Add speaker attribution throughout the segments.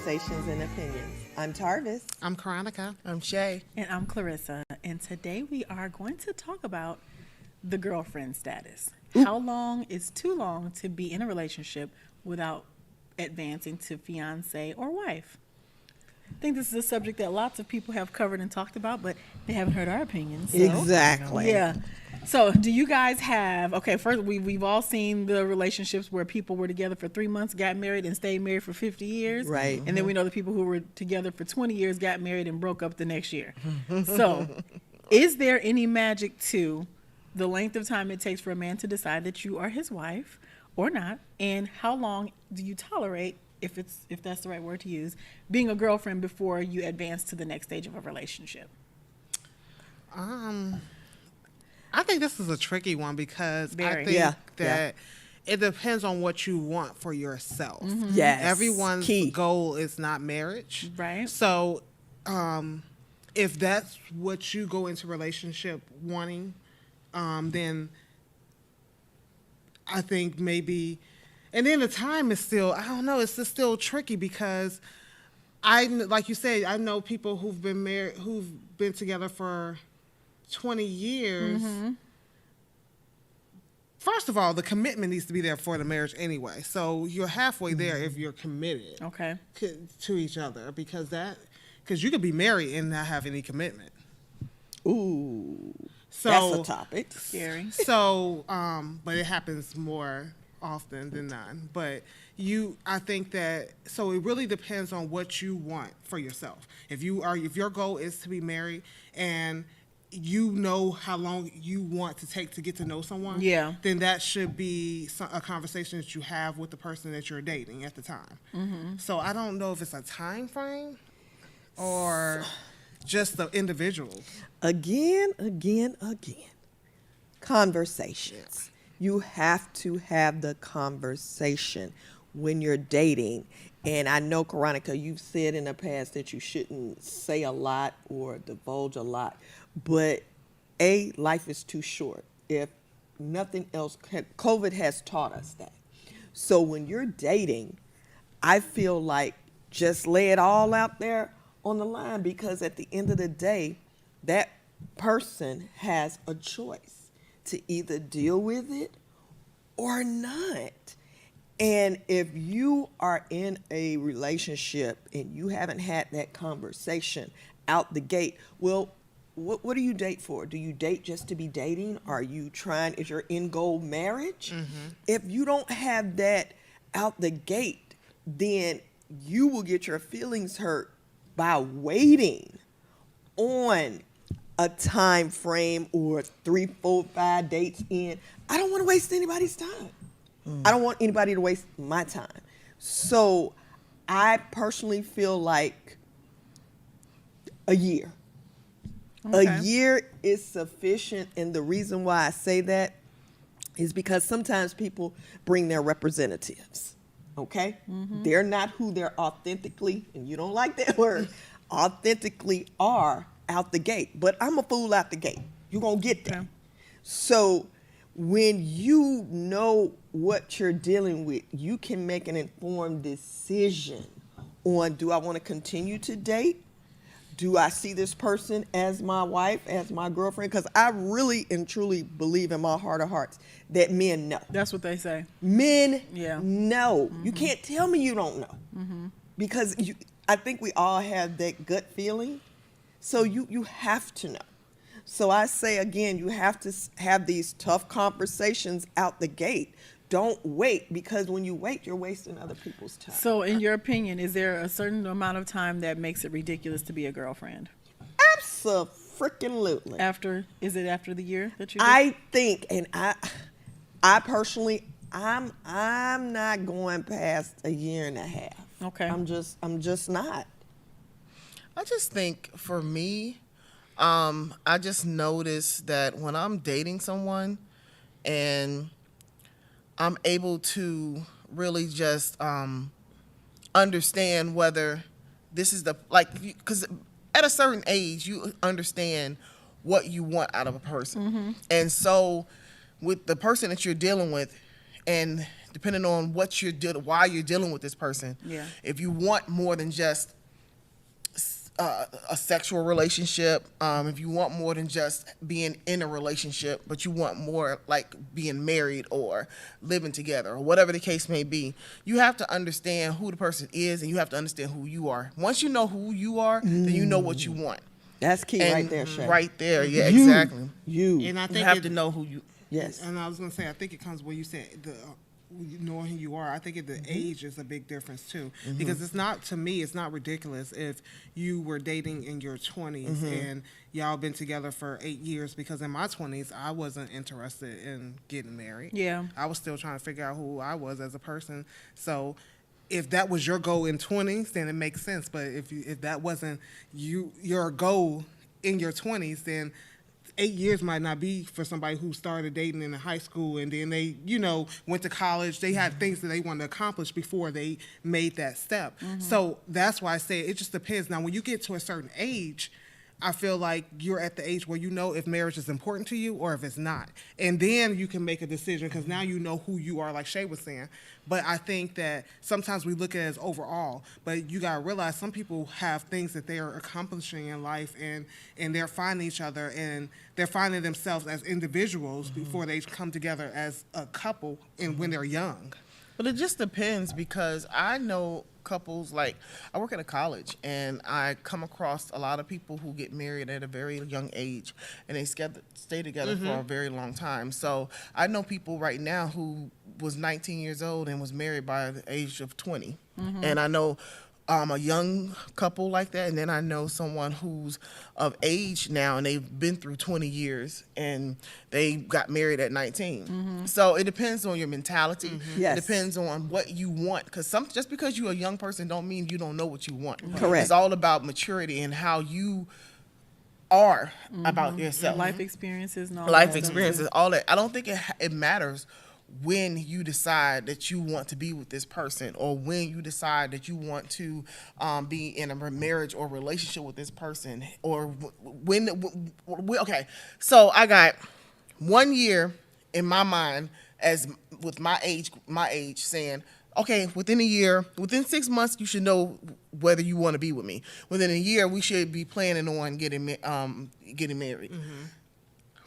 Speaker 1: Conversations and Opinions. I'm Tarvis.
Speaker 2: I'm Karonica.
Speaker 3: I'm Shay.
Speaker 4: And I'm Clarissa. And today we are going to talk about the girlfriend status. How long is too long to be in a relationship without advancing to fiance or wife? I think this is a subject that lots of people have covered and talked about, but they haven't heard our opinions. So,
Speaker 1: Exactly.
Speaker 4: yeah. So, do you guys have, okay, first, we've all seen the relationships where people were together for 3 months, got married, and stayed married for 50 years.
Speaker 1: Right.
Speaker 4: And then we know the people who were together for 20 years, got married, and broke up the next year. So, is there any magic to the length of time it takes for a man to decide that you are his wife or not? And how long do you tolerate, if that's the right word to use, being a girlfriend before you advance to the next stage of a relationship?
Speaker 2: I think this is a tricky one because
Speaker 4: Very.
Speaker 2: I think
Speaker 1: Yeah,
Speaker 2: that it depends on what you want for yourself.
Speaker 1: Yes.
Speaker 2: Everyone's
Speaker 1: Key.
Speaker 2: goal is not marriage.
Speaker 4: Right.
Speaker 2: So if that's what you go into relationship wanting, then I think maybe, and then the time is still, I don't know, it's just still tricky because like you said, I know people who've been married, who've been together for 20 years. First of all, the commitment needs to be there for the marriage anyway. So you're halfway there if you're committed
Speaker 4: Okay.
Speaker 2: to each other, because you could be married and not have any commitment.
Speaker 1: Ooh,
Speaker 2: So
Speaker 1: that's a topic.
Speaker 4: Scary.
Speaker 2: So, but it happens more often than none. But I think that, so it really depends on what you want for yourself. If your goal is to be married and you know how long you want to take to get to know someone,
Speaker 4: Yeah.
Speaker 2: then that should be a conversation that you have with the person that you're dating at the time. So I don't know if it's a time frame or just the individual.
Speaker 1: Again. Conversations. You have to have the conversation when you're dating. And I know, Karonica, you've said in the past that you shouldn't say a lot or divulge a lot. But life is too short. If nothing else, COVID has taught us that. So when you're dating, I feel like just lay it all out there on the line, because at the end of the day, that person has a choice to either deal with it or not. And if you are in a relationship and you haven't had that conversation out the gate, well, what do you date for? Do you date just to be dating? Are you is your end goal marriage? If you don't have that out the gate, then you will get your feelings hurt by waiting on a time frame or 3, 4, 5 dates in. I don't want to waste anybody's time. I don't want anybody to waste my time. So I personally feel like a year.
Speaker 4: Okay.
Speaker 1: A year is sufficient, and the reason why I say that is because sometimes people bring their representatives, okay? They're not who they're authentically, and you don't like that word, authentically are out the gate. But I'm a fool out the gate. You're going to get that.
Speaker 4: Okay.
Speaker 1: So when you know what you're dealing with, you can make an informed decision on, do I want to continue to date? Do I see this person as my wife, as my girlfriend? Because I really and truly believe in my heart of hearts that men know.
Speaker 4: That's what they say.
Speaker 1: Men
Speaker 4: Yeah.
Speaker 1: know. You can't tell me you don't know. Because I think we all have that gut feeling. So you have to know. So I say again, you have to have these tough conversations out the gate. Don't wait, because when you wait, you're wasting other people's time.
Speaker 4: So, in your opinion, is there a certain amount of time that makes it ridiculous to be a girlfriend?
Speaker 1: Absolutely.
Speaker 4: Is it after the year that you?
Speaker 1: I think, and I personally, I'm not going past a year and a half.
Speaker 4: Okay.
Speaker 1: I'm just not.
Speaker 3: I just think for me, I just noticed that when I'm dating someone and I'm able to really just understand whether this is because at a certain age, you understand what you want out of a person. And so with the person that you're dealing with, and depending on what you're doing, why you're dealing with this person.
Speaker 4: Yeah.
Speaker 3: If you want more than just a sexual relationship, if you want more than just being in a relationship, but you want more like being married or living together or whatever the case may be, you have to understand who the person is and you have to understand who you are. Once you know who you are, then you know what you want.
Speaker 1: That's key
Speaker 3: And
Speaker 1: right there, Shay.
Speaker 3: right there, yeah,
Speaker 1: You.
Speaker 3: exactly.
Speaker 1: You.
Speaker 2: And I
Speaker 3: You
Speaker 2: think
Speaker 3: have to know who you.
Speaker 1: Yes.
Speaker 2: And I was gonna say, I think it comes when you said the knowing who you are. I think the age is a big difference too, because it's not, to me, it's not ridiculous if you were dating in your 20s and y'all been together for 8 years. Because in my 20s, I wasn't interested in getting married.
Speaker 4: Yeah.
Speaker 2: I was still trying to figure out who I was as a person. So if that was your goal in 20s, then it makes sense. But if that wasn't your goal in your 20s, then 8 years might not be for somebody who started dating in high school and then they, went to college. They had things that they wanted to accomplish before they made that step. So that's why I say it just depends. Now, when you get to a certain age, I feel like you're at the age where you know if marriage is important to you or if it's not. And then you can make a decision because now you know who you are, like Shay was saying. But I think that sometimes we look at it as overall. But you got to realize some people have things that they are accomplishing in life and they're finding each other and they're finding themselves as individuals before they come together as a couple and when they're young.
Speaker 3: But it just depends because I know couples, like I work at a college and I come across a lot of people who get married at a very young age and they stay together for a very long time. So I know people right now who was 19 years old and was married by the age of 20. And I know a young couple like that, and then I know someone who's of age now and they've been through 20 years and they got married at 19. So it depends on your mentality.
Speaker 1: Yes.
Speaker 3: It depends on what you want, because just because you're a young person don't mean you don't know what you want.
Speaker 1: Correct.
Speaker 3: It's all about maturity and how you are about yourself.
Speaker 4: Life experiences and all
Speaker 3: Life
Speaker 4: that.
Speaker 3: experiences, all that. I don't think it matters when you decide that you want to be with this person or when you decide that you want to be in a marriage or relationship with this person or okay. So I got 1 year in my mind as with my age saying, okay, within a year, within 6 months, you should know whether you want to be with me. Within a year, we should be planning on getting married.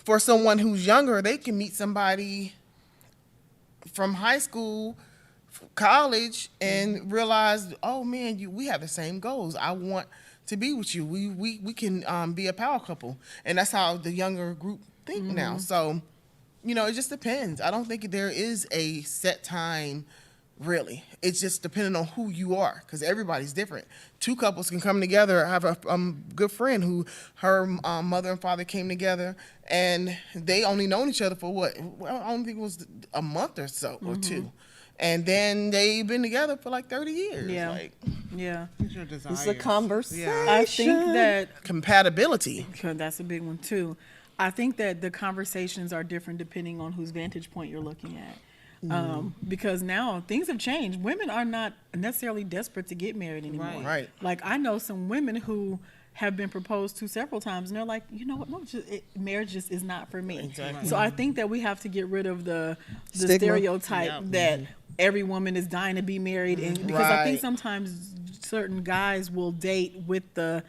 Speaker 3: For someone who's younger, they can meet somebody from high school, college, and realize, oh man, we have the same goals. I want to be with you. We can be a power couple, and that's how the younger group think now. So, it just depends. I don't think there is a set time. Really, it's just depending on who you are, because everybody's different. Two couples can come together. I have a good friend who her mother and father came together, and they only known each other for what? Well, I don't think it was a month or so or two, and then they've been together for like 30 years.
Speaker 4: Yeah.
Speaker 3: Like
Speaker 4: Yeah.
Speaker 2: It's your desires.
Speaker 1: It's a conversation.
Speaker 4: I think that
Speaker 3: compatibility.
Speaker 4: that's a big one too. I think that the conversations are different depending on whose vantage point you're looking at. Because now things have changed. Women are not necessarily desperate to get married anymore.
Speaker 3: Right.
Speaker 4: Like I know some women who have been proposed to several times, and they're like, you know what? No, marriage just is not for me.
Speaker 3: Exactly.
Speaker 4: So I think that we have to get rid of the
Speaker 1: Stigma.
Speaker 4: stereotype that every woman is dying to be married, and because I think
Speaker 3: Right.
Speaker 4: sometimes certain guys will date with the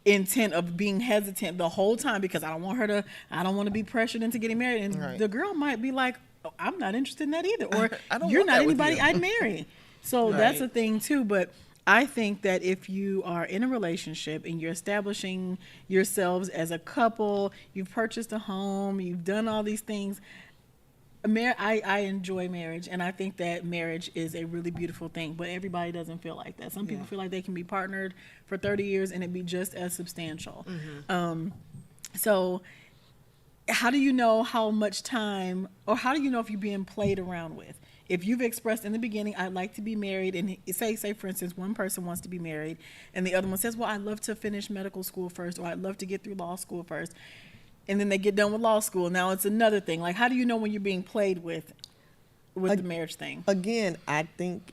Speaker 4: intent of being hesitant the whole time because I don't want to be pressured into getting married, and
Speaker 3: Right.
Speaker 4: the girl might be like, oh, I'm not interested in that either, or
Speaker 3: I don't
Speaker 4: you're
Speaker 3: want
Speaker 4: not
Speaker 3: that with
Speaker 4: anybody
Speaker 3: you.
Speaker 4: I'd marry. So that's a
Speaker 3: Right.
Speaker 4: thing too. But I think that if you are in a relationship and you're establishing yourselves as a couple, you've purchased a home, you've done all these things. I enjoy marriage, and I think that marriage is a really beautiful thing, but everybody doesn't feel like that. Some people feel like they can be partnered for 30 years and it be just as substantial. So how do you know how much time, or how do you know if you're being played around with? If you've expressed in the beginning, I'd like to be married, and say for instance, one person wants to be married, and the other one says, well, I'd love to finish medical school first, or I'd love to get through law school first. And then they get done with law school. Now it's another thing. Like, how do you know when you're being played with the marriage thing?
Speaker 1: Again, I think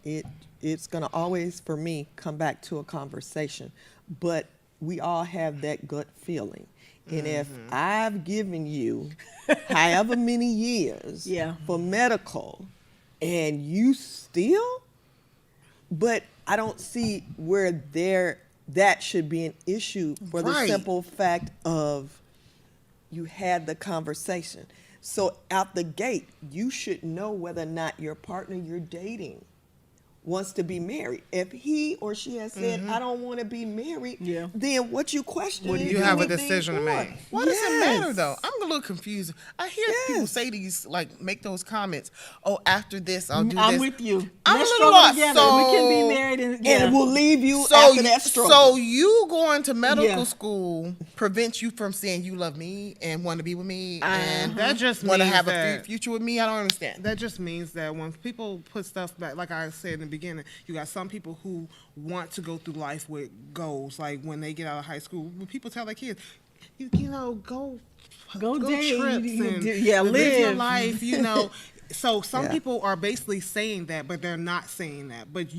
Speaker 1: it's going to always, for me, come back to a conversation. But we all have that gut feeling. And if I've given you however many years
Speaker 4: Yeah.
Speaker 1: for medical, and you still, but I don't see where that should be an issue for the
Speaker 3: Right.
Speaker 1: simple fact of you had the conversation. So out the gate, you should know whether or not your partner you're dating wants to be married. If he or she has said, I don't want to be married,
Speaker 4: Yeah.
Speaker 1: then what you question
Speaker 4: What do
Speaker 1: is
Speaker 2: you have a
Speaker 1: anything
Speaker 2: decision to
Speaker 1: for.
Speaker 2: make.
Speaker 3: Why does it matter
Speaker 1: Yes.
Speaker 3: though? I'm a little confused. I hear people
Speaker 1: Yes.
Speaker 3: say these, like, make those comments. Oh, after this, I'll do
Speaker 4: I'm
Speaker 3: this.
Speaker 4: with you.
Speaker 3: I'm
Speaker 4: Let's
Speaker 3: a little
Speaker 4: struggle
Speaker 3: lost.
Speaker 4: together. We can
Speaker 3: So-
Speaker 4: be married and
Speaker 1: And
Speaker 4: yeah.
Speaker 1: it will leave you
Speaker 3: So,
Speaker 1: after that struggle.
Speaker 3: so you going to medical
Speaker 4: Yeah.
Speaker 3: school prevents you from saying you love me and want to be with me and
Speaker 2: That just
Speaker 3: want to
Speaker 2: means
Speaker 3: have a
Speaker 2: that-
Speaker 3: future with me? I don't understand.
Speaker 2: That just means that when people put stuff back, like I said in the beginning, you got some people who want to go through life with goals. Like when they get out of high school, when people tell their kids, you know, go
Speaker 4: date,
Speaker 2: trips
Speaker 4: you
Speaker 2: and
Speaker 4: do- yeah,
Speaker 2: live your
Speaker 4: live.
Speaker 2: life, you know. So some
Speaker 1: Yeah.
Speaker 2: people are basically saying that, but they're not saying that. But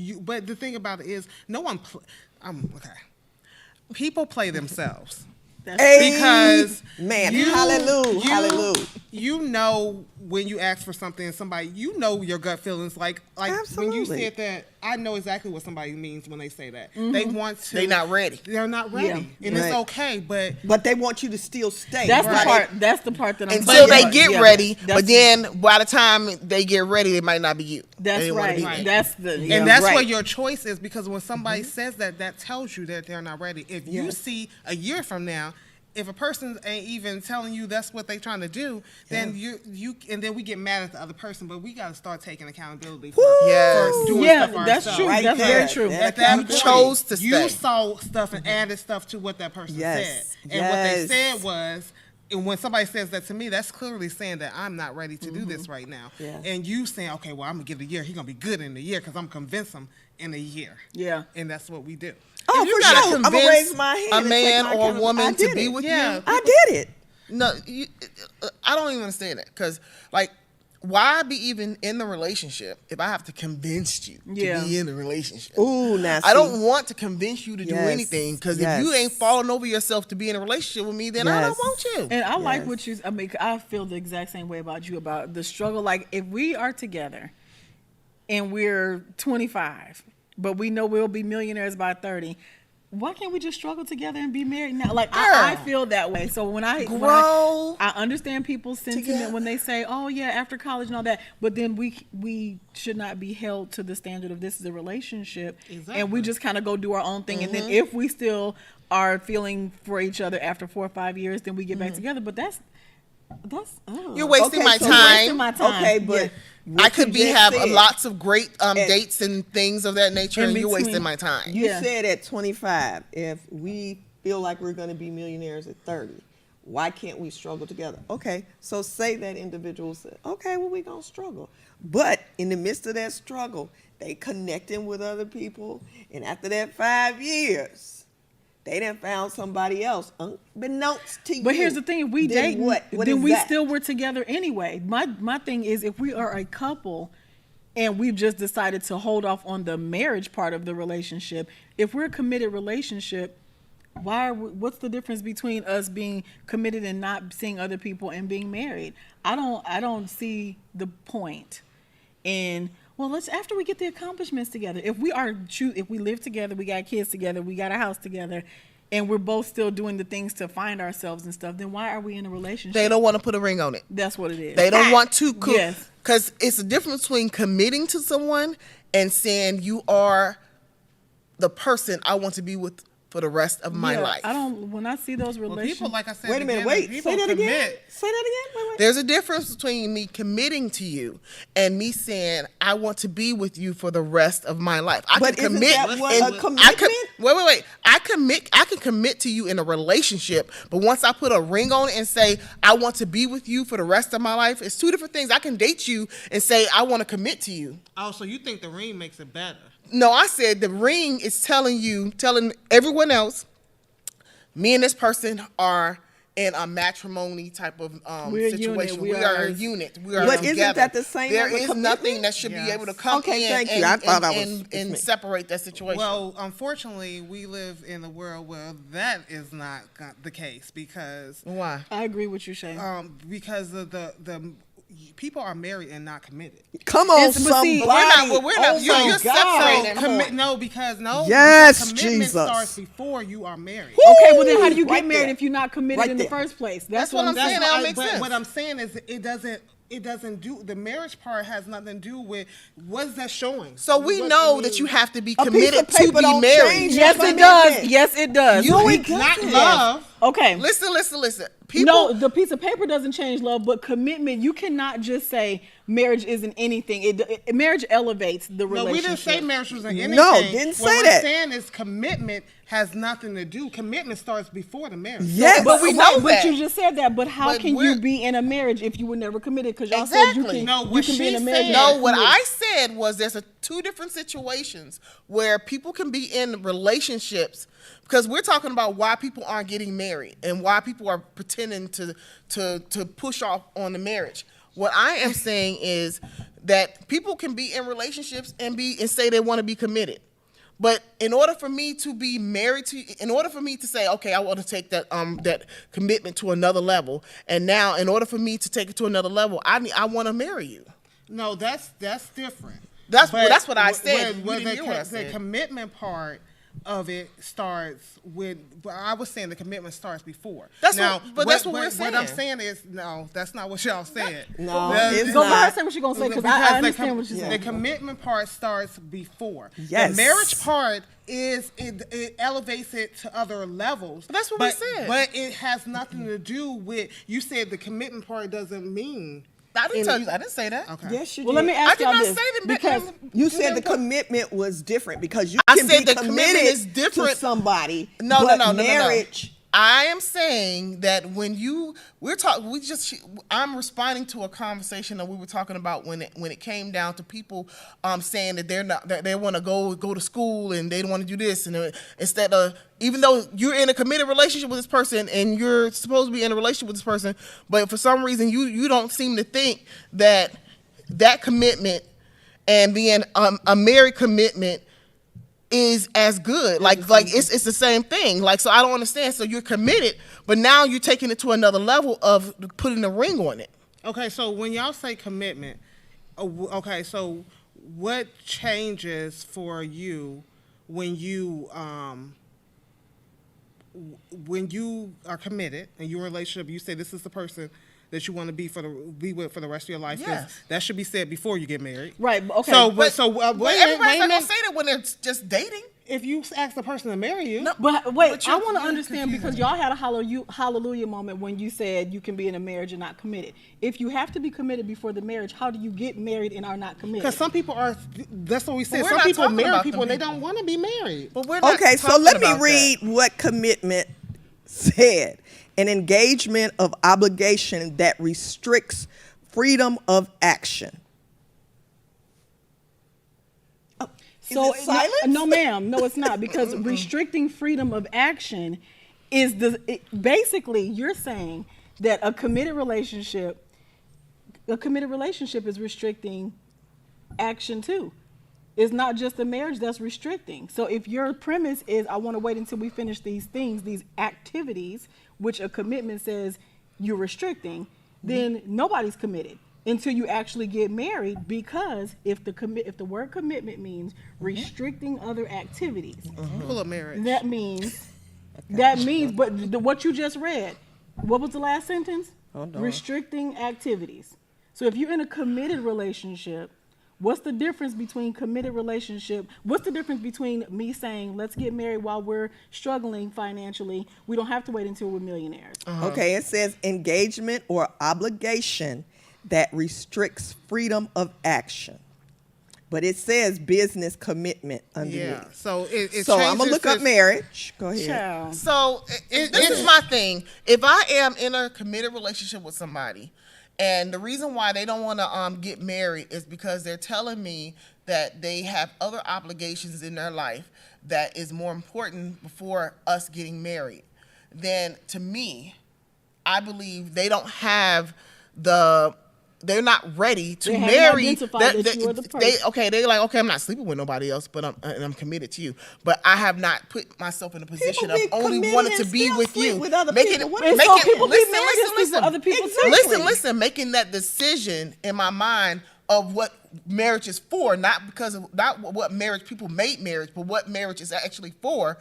Speaker 2: the thing about it is, no one. Okay. People play themselves. Because
Speaker 1: man,
Speaker 2: you-
Speaker 1: hallelujah,
Speaker 2: you-
Speaker 1: hallelujah.
Speaker 2: You know when you ask for something and somebody, you know your gut feelings. Like when you
Speaker 1: Absolutely.
Speaker 2: said that, I know exactly what somebody means when they say that. They want to.
Speaker 3: They not ready.
Speaker 2: They're not ready,
Speaker 4: Yeah.
Speaker 2: and it's
Speaker 1: Right.
Speaker 2: okay. But
Speaker 1: But they want you to still stay.
Speaker 4: That's
Speaker 1: right?
Speaker 4: the part. That's the part that I'm
Speaker 3: Until
Speaker 4: talking
Speaker 3: they
Speaker 4: about.
Speaker 3: get
Speaker 4: Yeah.
Speaker 3: ready,
Speaker 4: That's-
Speaker 3: but then by the time they get ready, it might not be you.
Speaker 4: that's
Speaker 3: They wanna
Speaker 4: right.
Speaker 3: be
Speaker 2: Right.
Speaker 3: with.
Speaker 4: That's the yeah.
Speaker 2: and that's
Speaker 1: right.
Speaker 2: what your choice is, because when somebody says that, that tells you that they're not ready. If you
Speaker 1: Yes.
Speaker 2: see a year from now, if a person ain't even telling you that's what they're trying to do, then you and then we get mad at the other person. But we got to start taking accountability for,
Speaker 3: Yes.
Speaker 2: for doing
Speaker 4: Yeah,
Speaker 2: stuff
Speaker 4: that's
Speaker 2: ourselves.
Speaker 4: true.
Speaker 1: Right
Speaker 4: That's
Speaker 1: there.
Speaker 4: very true.
Speaker 1: That
Speaker 2: At that
Speaker 1: You
Speaker 2: point,
Speaker 3: chose to
Speaker 2: you
Speaker 3: stay.
Speaker 2: saw stuff and added stuff to what that person
Speaker 1: Yes.
Speaker 2: said. And what they
Speaker 1: Yes.
Speaker 2: said was, and when somebody says that to me, that's clearly saying that I'm not ready to do this right now.
Speaker 1: Yeah.
Speaker 2: And you saying, okay, well, I'm going to give it a year. He's going to be good in a year because I'm convinced him in a year.
Speaker 4: Yeah.
Speaker 2: And that's what we do.
Speaker 1: Oh,
Speaker 3: If you
Speaker 1: for
Speaker 3: gotta
Speaker 1: sure. I'm gonna
Speaker 3: convince
Speaker 1: raise my hand.
Speaker 3: a
Speaker 1: and take
Speaker 3: man
Speaker 1: my
Speaker 3: or a
Speaker 1: accountability.
Speaker 3: woman
Speaker 1: I
Speaker 3: to
Speaker 1: did
Speaker 3: be
Speaker 1: it.
Speaker 3: with
Speaker 2: Yeah.
Speaker 3: you.
Speaker 1: I did it.
Speaker 3: No, I don't even understand that because, like, why be even in the relationship if I have to convince you
Speaker 4: Yeah.
Speaker 3: to be in the relationship?
Speaker 1: Ooh, now
Speaker 3: I don't
Speaker 1: see.
Speaker 3: want to convince you to do
Speaker 1: Yes.
Speaker 3: anything because
Speaker 1: Yes.
Speaker 3: if you ain't falling over yourself to be in a relationship with me, then I don't
Speaker 1: Yes.
Speaker 3: want you.
Speaker 4: And I like
Speaker 1: Yes.
Speaker 4: what you. I mean, I feel the exact same way about you about the struggle. Like if we are together, and we're 25, but we know we'll be millionaires by 30. Why can't we just struggle together and be married now? Like I
Speaker 3: Girl.
Speaker 4: feel that way. So when I
Speaker 3: Grow
Speaker 4: I understand people's sentiment
Speaker 3: together.
Speaker 4: when they say, "Oh yeah, after college and all that," but then we should not be held to the standard of this is a relationship, and
Speaker 2: Exactly.
Speaker 4: we just kind of go do our own thing. And then if we still are feeling for each other after 4 or 5 years, then we get back together. But that's ugh.
Speaker 3: You're wasting
Speaker 1: Okay,
Speaker 3: my
Speaker 1: so
Speaker 3: time.
Speaker 4: Wasting my time.
Speaker 1: Okay, but
Speaker 4: Yeah.
Speaker 1: what
Speaker 3: I could
Speaker 1: you
Speaker 3: be
Speaker 1: just
Speaker 3: have
Speaker 1: said,
Speaker 3: lots of great
Speaker 1: And-
Speaker 3: dates and things of that nature,
Speaker 4: In
Speaker 3: and you're
Speaker 4: between.
Speaker 3: wasting my time.
Speaker 1: You
Speaker 4: Yeah.
Speaker 1: said at 25, if we feel like we're going to be millionaires at 30, why can't we struggle together? Okay, so say that individual said, okay, well, we're going to struggle. But in the midst of that struggle, they connecting with other people. And after that 5 years, they done found somebody else unbeknownst to you.
Speaker 4: But here's the thing: if we
Speaker 1: Then
Speaker 4: date,
Speaker 1: what
Speaker 4: then
Speaker 1: is
Speaker 4: we
Speaker 1: that?
Speaker 4: still were together anyway. My thing is, if we are a couple, and we've just decided to hold off on the marriage part of the relationship, if we're a committed relationship, what's the difference between us being committed and not seeing other people and being married? I don't see the point. And well, let's after we get the accomplishments together. If we live together, we got kids together, we got a house together, and we're both still doing the things to find ourselves and stuff, then why are we in a relationship?
Speaker 3: They don't want to put a ring on it.
Speaker 4: That's what it is.
Speaker 3: They don't want to,
Speaker 4: Yes.
Speaker 3: because it's a difference between committing to someone and saying you are the person I want to be with for the rest of my
Speaker 4: Yeah,
Speaker 3: life.
Speaker 4: I don't. When I see those
Speaker 2: Well,
Speaker 4: relationships,
Speaker 2: people, like I said,
Speaker 1: Wait a minute,
Speaker 2: again,
Speaker 1: wait.
Speaker 2: people
Speaker 1: Say that again.
Speaker 2: commit.
Speaker 1: Say that again. Wait.
Speaker 3: There's a difference between me committing to you and me saying I want to be with you for the rest of my life. I
Speaker 1: But
Speaker 3: can
Speaker 1: isn't
Speaker 3: commit.
Speaker 1: that what
Speaker 3: and
Speaker 1: a
Speaker 3: I
Speaker 1: commitment?
Speaker 3: wait. I can commit to you in a relationship, but once I put a ring on it and say I want to be with you for the rest of my life, it's two different things. I can date you and say I want to commit to you.
Speaker 2: Oh, so you think the ring makes it better?
Speaker 3: No, I said the ring is telling everyone else, me and this person are in a matrimony type of
Speaker 4: We're a
Speaker 3: situation.
Speaker 4: unit.
Speaker 3: We
Speaker 4: We
Speaker 3: are
Speaker 4: are-
Speaker 3: a unit. We are
Speaker 1: But
Speaker 3: together.
Speaker 1: isn't that the same
Speaker 3: There
Speaker 1: as a
Speaker 3: is
Speaker 1: commitment?
Speaker 3: nothing that should be
Speaker 2: Yes.
Speaker 3: able to come
Speaker 1: Okay,
Speaker 3: in
Speaker 1: thank you.
Speaker 3: and,
Speaker 1: I thought
Speaker 3: and,
Speaker 1: I was-
Speaker 3: and separate that situation.
Speaker 2: Well, unfortunately, we live in a world where that is not the case because
Speaker 3: why?
Speaker 4: I agree with you, Shay.
Speaker 2: because of the people are married and not committed.
Speaker 1: Come on,
Speaker 4: It's- but see,
Speaker 1: somebody.
Speaker 3: we're not-
Speaker 1: Oh
Speaker 3: you're-
Speaker 1: my
Speaker 3: you're
Speaker 1: God.
Speaker 3: separating.
Speaker 2: No, because no.
Speaker 1: Yes,
Speaker 2: because commitment
Speaker 1: Jesus.
Speaker 2: starts before you are married.
Speaker 4: Okay, well then how do you
Speaker 1: Right
Speaker 4: get married
Speaker 1: there.
Speaker 4: if you're not committed
Speaker 1: Right
Speaker 4: in the
Speaker 1: there.
Speaker 4: first place?
Speaker 3: That's what I'm saying.
Speaker 2: That's
Speaker 3: That
Speaker 2: why
Speaker 3: don't make
Speaker 2: but
Speaker 3: sense.
Speaker 2: what I'm saying is it doesn't do the marriage part has nothing to do with what's that showing.
Speaker 3: So we
Speaker 2: What-
Speaker 3: know
Speaker 2: I
Speaker 3: that
Speaker 2: mean,
Speaker 3: you have to be
Speaker 1: A piece
Speaker 3: committed
Speaker 1: of
Speaker 3: to
Speaker 1: paper
Speaker 3: be
Speaker 1: don't
Speaker 3: married.
Speaker 1: change
Speaker 4: Yes,
Speaker 1: your
Speaker 4: it does.
Speaker 1: commitment.
Speaker 4: Yes, it does.
Speaker 1: No, it
Speaker 2: not
Speaker 1: doesn't.
Speaker 2: love.
Speaker 4: Okay.
Speaker 3: Listen. People,
Speaker 4: No, the piece of paper doesn't change love, but commitment, you cannot just say marriage isn't anything. Marriage elevates the
Speaker 2: No,
Speaker 4: relationship.
Speaker 2: we didn't say marriage was anything.
Speaker 1: No, didn't
Speaker 2: What
Speaker 1: say
Speaker 2: we're
Speaker 1: that.
Speaker 2: saying is commitment has nothing to do. Commitment starts before the marriage.
Speaker 1: Yes.
Speaker 3: But we
Speaker 4: Right,
Speaker 3: know
Speaker 4: but
Speaker 3: that.
Speaker 4: you just said that. But how
Speaker 3: But
Speaker 4: can
Speaker 3: we're-
Speaker 4: you be in a marriage if you were never committed? Because y'all said
Speaker 3: Exactly.
Speaker 4: you can,
Speaker 2: No,
Speaker 4: you
Speaker 2: what
Speaker 4: can be in a
Speaker 2: she
Speaker 4: marriage.
Speaker 2: said-
Speaker 4: and
Speaker 3: No,
Speaker 4: not
Speaker 3: what
Speaker 4: commit.
Speaker 3: I said was there's two different situations where people can be in relationships because we're talking about why people aren't getting married and why people are pretending to push off on the marriage. What I am saying is that people can be in relationships and say they want to be committed. But in order for me to be married to, in order for me to say, okay, I want to take that that commitment to another level, and now in order for me to take it to another level, I want to marry you.
Speaker 2: No, that's different.
Speaker 3: That's
Speaker 2: But
Speaker 3: that's what I
Speaker 2: wh-
Speaker 3: said. You
Speaker 2: where
Speaker 3: didn't hear what I
Speaker 2: the
Speaker 3: said.
Speaker 2: commitment part of it starts with. But I was saying the commitment starts before.
Speaker 3: That's
Speaker 2: now,
Speaker 3: what we're
Speaker 2: What I'm
Speaker 3: saying.
Speaker 2: saying is no, that's not what y'all said.
Speaker 1: No,
Speaker 2: The-
Speaker 1: it's
Speaker 4: Go
Speaker 1: not.
Speaker 4: let her say what she's gonna say because I understand what she's
Speaker 2: the
Speaker 4: saying.
Speaker 2: commitment part starts before.
Speaker 1: Yes.
Speaker 2: The marriage part is it elevates it to other levels.
Speaker 3: That's what we
Speaker 2: but,
Speaker 3: said.
Speaker 2: But it has nothing to do with. You said the commitment part doesn't mean.
Speaker 3: I didn't tell you. I didn't say that.
Speaker 2: Okay.
Speaker 1: Yes, you
Speaker 4: Well,
Speaker 1: did.
Speaker 4: let me
Speaker 3: I
Speaker 4: ask
Speaker 3: did
Speaker 4: y'all
Speaker 3: not
Speaker 4: this
Speaker 3: say that
Speaker 4: because
Speaker 1: You said the commitment was different because you
Speaker 3: I
Speaker 1: can
Speaker 3: said
Speaker 1: be
Speaker 3: the commitment
Speaker 1: committed
Speaker 3: is different.
Speaker 1: to somebody.
Speaker 3: No,
Speaker 1: but
Speaker 3: no.
Speaker 1: marriage.
Speaker 3: I am saying that when I'm responding to a conversation that we were talking about when it came down to people saying that they want to go to school and they don't want to do this, and instead of, even though you're in a committed relationship with this person and you're supposed to be in a relationship with this person, but for some reason you don't seem to think that commitment and being a married commitment is as good. Like it's the same thing. Like, so I don't understand. So you're committed, but now you're taking it to another level of putting a ring on it.
Speaker 2: Okay, so when y'all say commitment, okay, so what changes for you when you are committed and you're in a relationship? You say this is the person that you want to be with for the rest of your life. 'Cause
Speaker 3: Yes.
Speaker 2: that should be said before you get married.
Speaker 4: right. Okay.
Speaker 2: So,
Speaker 3: But
Speaker 2: wait
Speaker 3: everybody's not
Speaker 2: a
Speaker 3: gonna
Speaker 2: minute.
Speaker 3: say that when they're just dating.
Speaker 2: If you ask the person to marry you,
Speaker 4: But wait,
Speaker 3: But
Speaker 4: I want to
Speaker 3: you're
Speaker 4: understand
Speaker 3: confusing
Speaker 4: because
Speaker 3: me.
Speaker 4: y'all had a hallelujah moment when you said you can be in a marriage and not committed. If you have to be committed before the marriage, how do you get married and are not committed?
Speaker 2: because some people are. That's what we said.
Speaker 3: we're
Speaker 2: Some
Speaker 3: not
Speaker 2: people
Speaker 3: talking
Speaker 2: marry
Speaker 3: about
Speaker 2: people
Speaker 3: them
Speaker 2: and they
Speaker 3: people.
Speaker 2: don't want to be married.
Speaker 3: But we're not
Speaker 1: Okay, so
Speaker 3: talking
Speaker 1: let me
Speaker 3: about
Speaker 1: read what commitment said. An engagement of obligation that restricts freedom of action.
Speaker 4: So
Speaker 1: it silence?
Speaker 4: no, ma'am, no, it's not because restricting freedom of action is basically you're saying that a committed relationship is restricting action too. It's not just a marriage that's restricting. So if your premise is I want to wait until we finish these things, these activities, which a commitment says you're restricting, then nobody's committed until you actually get married, because if the word commitment means restricting other activities,
Speaker 2: Full of marriage.
Speaker 4: that means but what you just read, what was the last sentence?
Speaker 1: Hold on.
Speaker 4: Restricting activities. So if you're in a committed relationship, what's the difference between committed relationship? What's the difference between me saying let's get married while we're struggling financially? We don't have to wait until we're millionaires.
Speaker 1: Okay, it says engagement or obligation that restricts freedom of action. But it says business commitment underneath.
Speaker 2: Yeah. So it
Speaker 1: So I'm
Speaker 2: changes
Speaker 1: going to look up
Speaker 2: this-
Speaker 1: marriage. Go ahead.
Speaker 4: Child.
Speaker 3: So this is my thing. If I am in a committed relationship with somebody, and the reason why they don't want to get married is because they're telling me that they have other obligations in their life that is more important before us getting married, then to me, I believe they don't have the they're not ready to
Speaker 4: They haven't
Speaker 3: marry.
Speaker 4: identified that you are the person.
Speaker 3: They're like, okay, I'm not sleeping with nobody else, but I'm committed to you. But I have not put myself in a position of
Speaker 1: be
Speaker 3: only
Speaker 1: committed
Speaker 3: wanting to
Speaker 1: and
Speaker 3: be
Speaker 1: still
Speaker 3: with
Speaker 1: sleep
Speaker 3: you.
Speaker 1: with other
Speaker 3: Making
Speaker 1: people.
Speaker 3: it-
Speaker 1: What
Speaker 4: And
Speaker 1: is
Speaker 4: so
Speaker 3: making-
Speaker 4: people be
Speaker 3: listen,
Speaker 4: married
Speaker 3: listen,
Speaker 4: and sleep with
Speaker 3: listen.
Speaker 4: other people too.
Speaker 1: Exactly.
Speaker 3: Listen, making that decision in my mind of what marriage is for, not because of not what marriage people made marriage, but what marriage is actually for.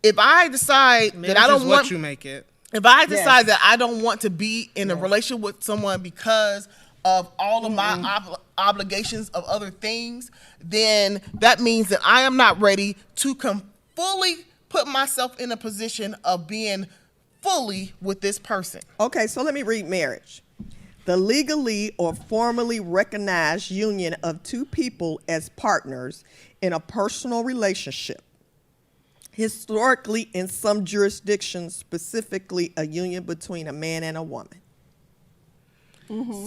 Speaker 3: If I decide
Speaker 2: Marriage
Speaker 3: that I don't
Speaker 2: is
Speaker 3: want
Speaker 2: what you make it.
Speaker 3: if I decide
Speaker 1: Yes.
Speaker 3: that I don't want to be in a relationship with someone because of all of my obligations of other things, then that means that I am not ready to fully put myself in a position of being fully with this person.
Speaker 1: Okay, so let me read marriage. The legally or formally recognized union of two people as partners in a personal relationship. Historically, in some jurisdictions, specifically a union between a man and a woman.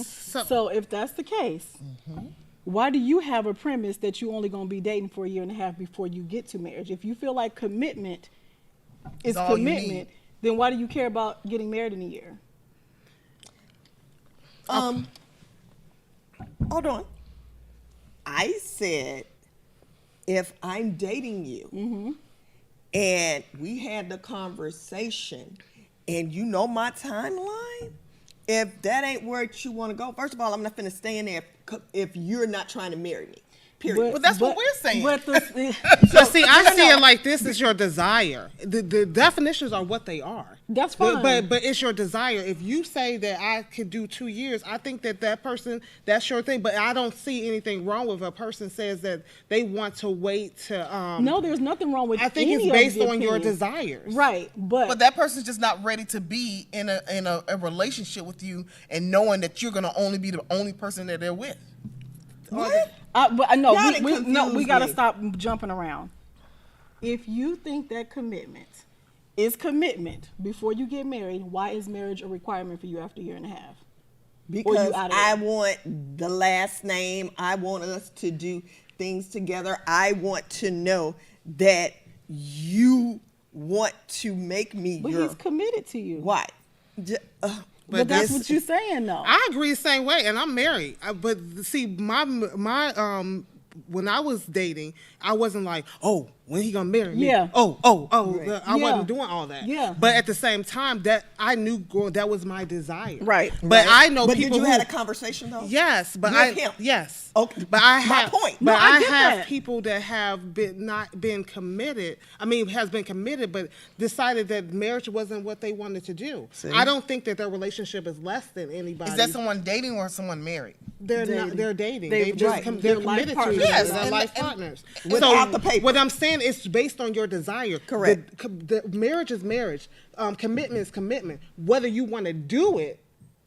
Speaker 4: So if that's the case, why do you have a premise that you only going to be dating for a year and a half before you get to marriage? If you feel like commitment is
Speaker 3: all you
Speaker 4: commitment,
Speaker 3: need.
Speaker 4: then why do you care about getting married in a year?
Speaker 1: Hold on. I said, if I'm dating you and we had the conversation and you know my timeline, if that ain't where you want to go, first of all, I'm not finna stay in there if you're not trying to marry me. Period.
Speaker 3: But that's what we're saying.
Speaker 4: But the,
Speaker 2: So see, I see it like this is your desire. The definitions are what they are.
Speaker 4: That's fine.
Speaker 2: But it's your desire. If you say that I could do 2 years, I think that person, that's your thing. But I don't see anything wrong with a person says that they want to wait to.
Speaker 4: no, there's nothing wrong with
Speaker 2: I think
Speaker 4: any
Speaker 2: it's
Speaker 4: of
Speaker 2: based
Speaker 4: the
Speaker 2: on your
Speaker 4: opinions.
Speaker 2: desires.
Speaker 4: Right,
Speaker 3: But that person's just not ready to be in a relationship with you and knowing that you're gonna only be the only person that they're with.
Speaker 1: What?
Speaker 4: But no,
Speaker 1: Y'all
Speaker 4: we
Speaker 1: done confused
Speaker 4: got to
Speaker 1: me.
Speaker 4: stop jumping around. If you think that commitment is commitment before you get married, why is marriage a requirement for you after a year and a half?
Speaker 1: Because
Speaker 4: out of
Speaker 1: I
Speaker 4: it?
Speaker 1: want the last name. I want us to do things together. I want to know that you want to make me
Speaker 4: But
Speaker 1: your
Speaker 4: he's committed to you.
Speaker 1: what?
Speaker 4: But that's
Speaker 2: this-
Speaker 4: what you're saying, though.
Speaker 2: I agree the same way, and I'm married. But see, my when I was dating, I wasn't like, oh, when he gonna marry me?
Speaker 4: Yeah.
Speaker 2: I
Speaker 4: Yeah.
Speaker 2: wasn't doing all that.
Speaker 4: Yeah.
Speaker 2: But at the same time, that I knew that was my desire.
Speaker 4: Right.
Speaker 2: But I know
Speaker 1: But
Speaker 2: people
Speaker 1: did you
Speaker 2: who
Speaker 1: had a conversation though?
Speaker 2: Yes, but
Speaker 1: With him?
Speaker 2: yes.
Speaker 1: Okay.
Speaker 2: But I
Speaker 1: My
Speaker 2: have
Speaker 1: point.
Speaker 2: But
Speaker 4: No, I
Speaker 2: I
Speaker 4: get
Speaker 2: have
Speaker 4: that.
Speaker 2: people that have not been committed. I mean, has been committed, but decided that marriage wasn't what they wanted to do.
Speaker 1: See?
Speaker 2: I don't think that their relationship is less than anybody.
Speaker 3: Is that someone dating or someone married?
Speaker 2: They're
Speaker 4: Dating.
Speaker 2: not. They're dating.
Speaker 4: They-
Speaker 2: They just
Speaker 4: right.
Speaker 2: they're
Speaker 4: They're life
Speaker 2: committed to
Speaker 4: partners.
Speaker 2: each other.
Speaker 3: Yes,
Speaker 2: They're
Speaker 3: and-
Speaker 2: life
Speaker 3: and-
Speaker 2: partners.
Speaker 1: Without the paper.
Speaker 2: What I'm saying is based on your desire.
Speaker 1: Correct.
Speaker 2: The marriage is marriage. Commitment is commitment. Whether you want to do it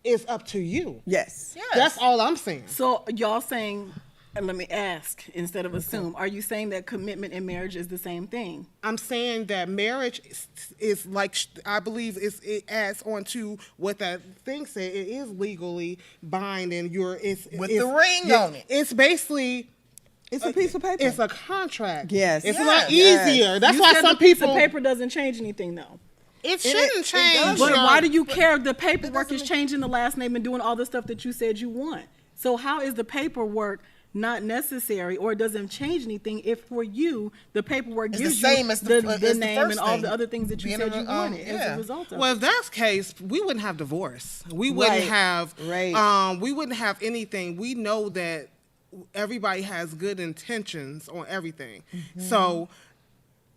Speaker 2: is up to you.
Speaker 1: Yes.
Speaker 3: Yes.
Speaker 2: That's all I'm saying.
Speaker 4: So y'all saying, and let me ask instead of assume, are you saying that commitment and marriage is the same thing?
Speaker 2: I'm saying that marriage is like I believe it adds on to what that thing said. It is legally binding.
Speaker 3: With the ring on it.
Speaker 2: It's basically.
Speaker 1: It's a piece of paper.
Speaker 2: It's a contract.
Speaker 1: Yes.
Speaker 2: It's a
Speaker 1: Yes.
Speaker 2: lot
Speaker 1: Yes.
Speaker 2: easier. That's
Speaker 4: You
Speaker 2: why
Speaker 4: said
Speaker 2: some
Speaker 4: the piece
Speaker 2: people.
Speaker 4: of paper doesn't change anything, though.
Speaker 2: It shouldn't
Speaker 1: it
Speaker 2: change.
Speaker 1: does.
Speaker 4: But
Speaker 2: your-
Speaker 4: why do you care? The paperwork is
Speaker 3: doesn't-
Speaker 4: changing the last name and doing all the stuff that you said you want. So how is the paperwork not necessary, or it doesn't change anything if for you the paperwork
Speaker 3: It's the
Speaker 4: gives
Speaker 3: same
Speaker 4: you
Speaker 3: as the-
Speaker 4: the
Speaker 3: as the
Speaker 4: name
Speaker 3: first
Speaker 4: and all
Speaker 3: thing.
Speaker 4: the other things that you
Speaker 3: Being
Speaker 4: said
Speaker 3: a-
Speaker 4: you wanted as
Speaker 3: yeah.
Speaker 4: a result of
Speaker 2: Well,
Speaker 4: it?
Speaker 2: if that's the case, we wouldn't have divorce. We wouldn't
Speaker 1: Right.
Speaker 2: have.
Speaker 1: Right.
Speaker 2: We wouldn't have anything. We know that everybody has good intentions on everything. So,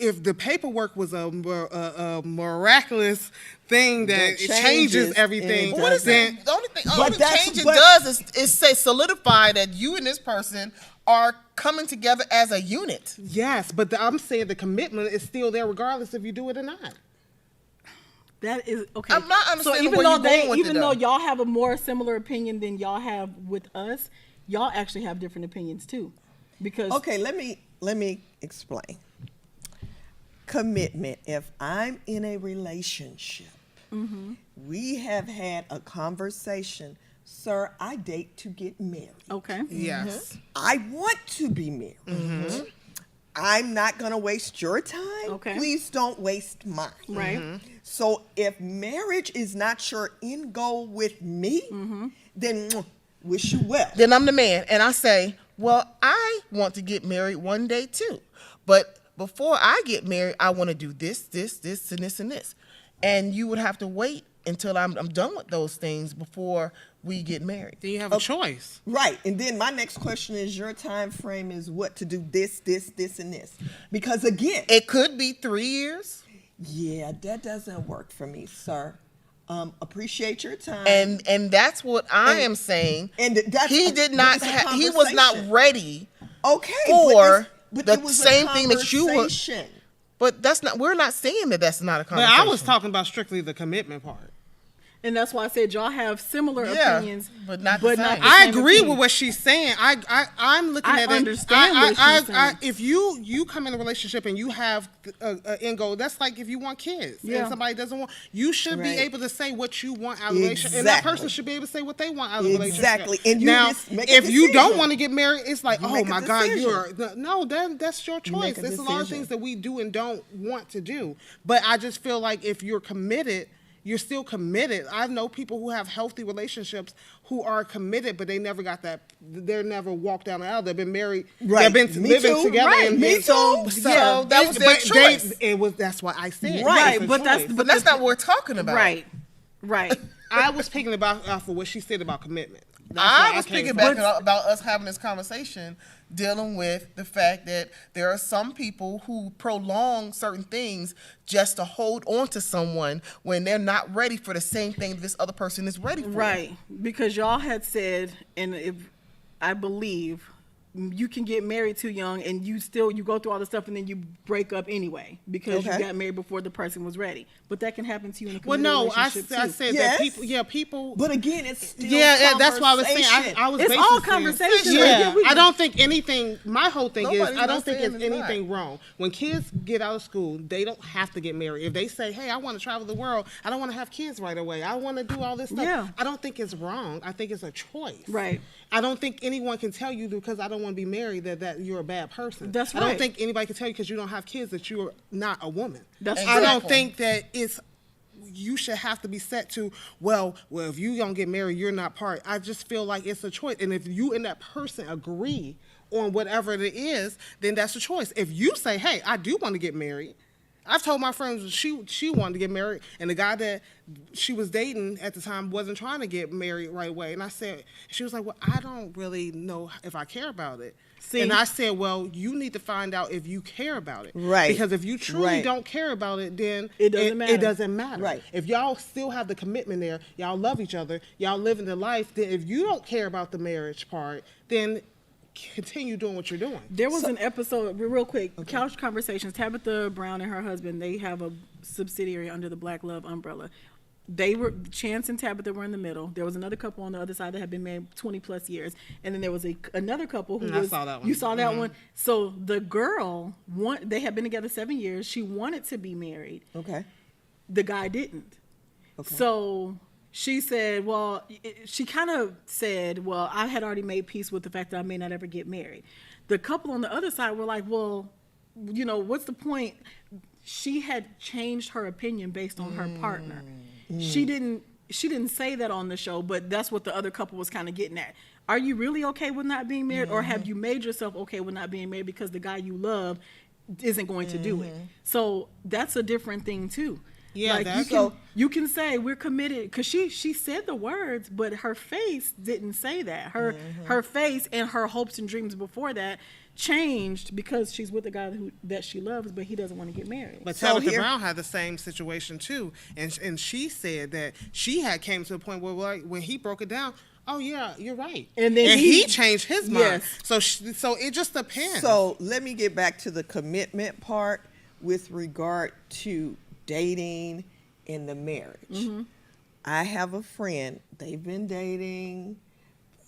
Speaker 2: if the paperwork was a miraculous thing that
Speaker 1: That
Speaker 2: it changes
Speaker 1: changes
Speaker 2: everything,
Speaker 1: and it
Speaker 3: What is
Speaker 2: then
Speaker 3: it? The only thing,
Speaker 1: But
Speaker 3: only
Speaker 1: that's-
Speaker 3: change it
Speaker 1: but-
Speaker 3: does is say solidify that you and this person are coming together as a unit.
Speaker 2: yes. But I'm saying the commitment is still there, regardless if you do it or not.
Speaker 4: That is okay.
Speaker 3: I'm not understanding
Speaker 4: even
Speaker 3: where
Speaker 4: though
Speaker 3: you're going with it,
Speaker 4: even though
Speaker 3: though.
Speaker 4: y'all have a more similar opinion than y'all have with us, y'all actually have different opinions too, because
Speaker 1: Okay, let me explain. Commitment. If I'm in a relationship, we have had a conversation. Sir, I date to get married.
Speaker 4: okay,
Speaker 2: Yes.
Speaker 1: I want to be married. I'm not going to waste your time.
Speaker 4: Okay.
Speaker 1: Please don't waste mine.
Speaker 4: Right.
Speaker 1: So if marriage is not your end goal with me, then wish you well.
Speaker 3: Then I'm the man, and I say, well, I want to get married one day too, but before I get married, I want to do this, and this. And you would have to wait until I'm done with those things before we get married.
Speaker 2: Then you have a choice.
Speaker 1: Right. And then my next question is, your time frame is what to do this, and this. Because again,
Speaker 3: It could be 3 years,
Speaker 1: yeah, that doesn't work for me, sir. Appreciate your time.
Speaker 3: and that's what I
Speaker 1: And-
Speaker 3: am saying.
Speaker 1: and that's
Speaker 3: He did not.
Speaker 1: it's a
Speaker 3: He was not
Speaker 1: conversation.
Speaker 3: ready.
Speaker 1: Okay,
Speaker 3: for
Speaker 1: but
Speaker 3: the
Speaker 1: it was a
Speaker 3: same thing that you were.
Speaker 1: conversation.
Speaker 3: But that's not. We're not saying that that's not a
Speaker 2: But
Speaker 3: conversation.
Speaker 2: I was talking about strictly the commitment part.
Speaker 4: And that's why I said y'all have similar
Speaker 3: Yeah,
Speaker 4: opinions,
Speaker 3: but not the same.
Speaker 4: the
Speaker 2: I
Speaker 4: same
Speaker 2: agree
Speaker 4: opinion.
Speaker 2: with what she's saying. I'm looking
Speaker 4: I
Speaker 2: at it.
Speaker 4: understand what she's saying.
Speaker 2: If you come in a relationship and you have a end goal, that's like if you want kids
Speaker 4: Yeah.
Speaker 2: and somebody doesn't want, you should
Speaker 1: Right.
Speaker 2: be able to say what you want out of the relationship, and that
Speaker 1: Exactly.
Speaker 2: person should be able to say what they want out of the relationship.
Speaker 1: Exactly. And you
Speaker 2: now,
Speaker 1: just make a
Speaker 2: if you don't
Speaker 1: decision.
Speaker 2: want to get married, it's like,
Speaker 1: You
Speaker 2: oh
Speaker 1: make a
Speaker 2: my God,
Speaker 1: decision.
Speaker 2: that's your
Speaker 1: You make
Speaker 2: choice.
Speaker 1: a
Speaker 2: There's a lot of
Speaker 1: decision.
Speaker 2: things that we do and don't want to do, but I just feel like if you're committed, you're still committed. I know people who have healthy relationships who are committed, but they never got that. They never walked down the aisle. They've been married.
Speaker 1: Right.
Speaker 2: They've been
Speaker 1: Me
Speaker 2: living
Speaker 1: too.
Speaker 2: together.
Speaker 1: Right. Me too.
Speaker 3: So that was their choice.
Speaker 2: It was. That's what I said.
Speaker 1: Right.
Speaker 2: It's a
Speaker 4: But that's-
Speaker 2: choice.
Speaker 3: But that's not what we're talking about.
Speaker 4: Right. Right.
Speaker 2: I was picking off of what she said about commitment. That's
Speaker 3: I
Speaker 2: why
Speaker 3: was
Speaker 2: came
Speaker 3: thinking
Speaker 2: from.
Speaker 3: back about us having this conversation, dealing with the fact that there are some people who prolong certain things just to hold on to someone when they're not ready for the same thing this other person is ready for.
Speaker 4: Right, because y'all had said, and if I believe you can get married too young, and you go through all the stuff, and then you break up anyway because you
Speaker 1: Okay.
Speaker 4: got married before the person was ready. But that can happen to you in a
Speaker 2: Well,
Speaker 4: committed
Speaker 2: no, I
Speaker 4: relationship
Speaker 2: said
Speaker 4: too.
Speaker 1: Yes.
Speaker 2: that people.
Speaker 1: But again, it's still
Speaker 2: That's why I was saying.
Speaker 1: conversation.
Speaker 2: I was
Speaker 4: It's
Speaker 2: basically
Speaker 4: all
Speaker 2: saying-
Speaker 4: conversation.
Speaker 2: Yeah,
Speaker 4: Like, we-
Speaker 2: I don't think anything. My whole thing is
Speaker 3: Nobody's
Speaker 2: I don't
Speaker 3: not
Speaker 2: think
Speaker 3: saying
Speaker 2: it's
Speaker 3: it's not.
Speaker 2: anything wrong when kids get out of school. They don't have to get married. If they say, "Hey, I want to travel the world. I don't want to have kids right away. I want to do all this stuff."
Speaker 4: Yeah.
Speaker 2: I don't think it's wrong. I think it's a choice.
Speaker 4: Right.
Speaker 2: I don't think anyone can tell you because I don't want to be married that you're a bad person.
Speaker 4: That's
Speaker 2: I don't
Speaker 4: right.
Speaker 2: think anybody can tell you because you don't have kids that you're not a woman.
Speaker 4: That's
Speaker 2: I don't
Speaker 3: Exactly.
Speaker 2: think that it's you should have to be set to, well, if you don't get married, you're not part. I just feel like it's a choice. And if you and that person agree on whatever it is, then that's a choice. If you say, hey, I do want to get married, I've told my friends she wanted to get married, and the guy that she was dating at the time wasn't trying to get married right away. And I said, she was like, well, I don't really know if I care about it.
Speaker 4: See?
Speaker 2: And I said, well, you need to find out if you care about it.
Speaker 1: Right.
Speaker 2: Because if you truly
Speaker 1: Right.
Speaker 2: don't care about it, then
Speaker 4: It doesn't matter.
Speaker 2: It doesn't matter.
Speaker 1: Right.
Speaker 2: If y'all still have the commitment there, y'all love each other, y'all living the life, then if you don't care about the marriage part, then continue doing what you're doing.
Speaker 4: There was an episode, real quick, Couch Conversations. Tabitha Brown and her husband, they have a subsidiary under the Black Love umbrella. Chance and Tabitha were in the middle. There was another couple on the other side that had been married 20 plus years. And then there was another couple who
Speaker 2: I
Speaker 4: was,
Speaker 2: saw that one.
Speaker 4: you saw that one? So the girl, they had been together 7 years. She wanted to be married.
Speaker 1: Okay.
Speaker 4: The guy didn't.
Speaker 1: Okay.
Speaker 4: So she said, she kind of said, well, I had already made peace with the fact that I may not ever get married. The couple on the other side were like, well, what's the point? She had changed her opinion based on her partner. She didn't say that on the show, but that's what the other couple was kind of getting at. Are you really okay with not being married, or have you made yourself okay with not being married because the guy you love isn't going to do it? So that's a different thing too.
Speaker 2: Yeah,
Speaker 4: like
Speaker 2: that's-
Speaker 4: you can say we're committed because she said the words, but her face didn't say that. Her face and her hopes and dreams before that changed because she's with the guy that she loves, but he doesn't want to get married.
Speaker 2: But
Speaker 1: So
Speaker 2: Tabitha
Speaker 1: here-
Speaker 2: Brown had the same situation too, and she said that she had came to a point where like, when he broke it down, oh yeah, you're right,
Speaker 4: And then
Speaker 2: he
Speaker 4: he-
Speaker 2: changed his mind.
Speaker 4: Yes.
Speaker 2: So it just depends.
Speaker 1: So let me get back to the commitment part with regard to dating and the marriage. I have a friend, they've been dating